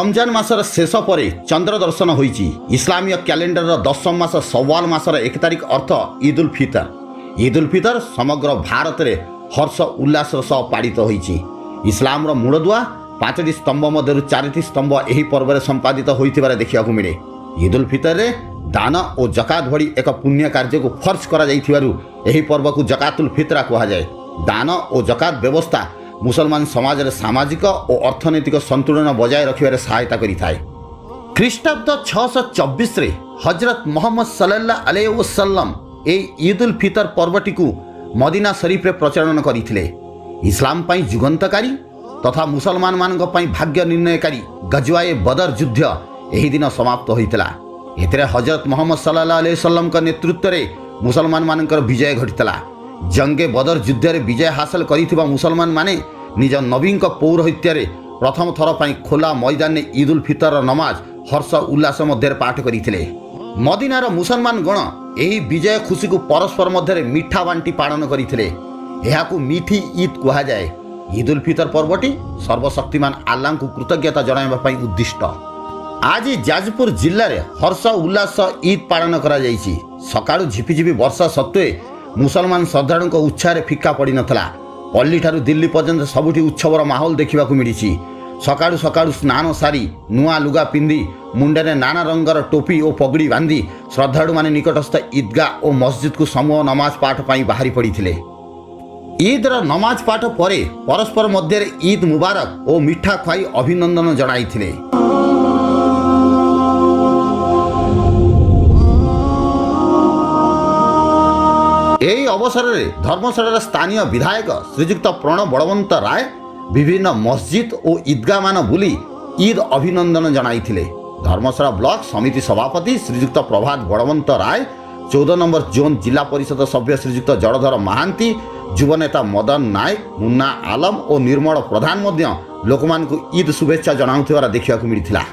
रमजान मासर शेष पर चंद्र दर्शन होईची। इस्लामीय कैलेंडर 10 मास सवाल मासर 1 तारिख अर्थ ईद उल फितर। ईद उल फितर समग्र भारत में हर्ष उल्लास सह पालित होईची। इस्लाम मूलदुआ 5टी स्तंभ मध्य 4टी स्तंभ यही पर्व में संपादित होइथिबार देखिବାକୁ मिले। ईद उल फितर रे दान और जकात भली एक पुण्य कार्य को फर्ज करा जाइथिबारु एही पर्व को जकातुल फितरा कहा जाए। दान और जकात व्यवस्था मुसलमान समाज रे सामाजिक और अर्थनैतिक संतुलन बजाय रखिबारे सहायता करिथाय। ख्रीष्टाब्द 624 रे हजरत मोहम्मद सल्लल्लाहु अलैहि वसल्लम ए ईद उल फितर पर्वटी को मदीना शरीफ रे प्रचलन करिथिले। इस्लाम पई जुगंतकारी तथा मुसलमान मान भाग्य निर्णयकारी गजवाए बदर युद्ध यही दिन समाप्त होइतला। एथिरे हजरत मोहम्मद सल्लल्लाहु अलैहि वसल्लम का नेतृत्व रे मुसलमान मानकर विजय घटितला। जंगे बदर युद्ध रे विजय हासिल करिथिबा मुसलमान माने निज नबी पौरोहित्य रे प्रथम थर पई खोला मैदान में ईद उल फितर नमाज हर्ष उल्लास मध्य पाठ करिथिले। मदीनार मुसलमान गण एही विजय खुशी को परस्पर मध्य मिठा बांटी पालन करिथिले। एहाकू मीठी ईद कहा जाए। ईद उल फितर पर्वटी सर्वशक्तिमान आल्लाह को कृतज्ञता जणाइबा पई उद्दिष्ट। आज जाजपुर जिले में हर्ष उल्लास ईद पालन करा जाइछि। सकाळु झिपिझिपि वर्षा सत्वे मुसलमान श्रद्धालुओं उत्साह फिका पड़ नथला। पल्ली ठारू दिल्ली पर्यंत सबुठी उत्सवर माहौल देखा मिली। सकाळु सकाळु स्नान सारी नुआ लुगा पिंधि मुंडे नाना रंगर टोपी और पगड़ी बांधि श्रद्धालु माने निकटस्थ ईदगाह और मस्जिद को समूह नमाज पाठ पाई बाहरी पड़ते। ईदर नमाज पाठ पर परस्पर मध्य ईद मुबारक और मिठा खुआई अभिनंदन जणाइथिले। यही अवसर में धर्मशाला स्थानीय विधायक श्रीजुक्त प्रणव बड़वंत राय विभिन्न मस्जिद और ईदगाह मान बुली ईद अभिनंदन जणाइथिले। धर्मशाला ब्लॉक समिति सभापति श्रीजुक्त प्रभात बड़वंत राय, 14 नंबर जोन जिला परिषद सभ्य श्रीजुक्त जड़धर महांती, युवनेता मदन नायक, मुन्ना आलम और निर्मल प्रधान लोक ईद शुभेच्छा जनाउथिबार देखिବାକୁ मिलिथिला।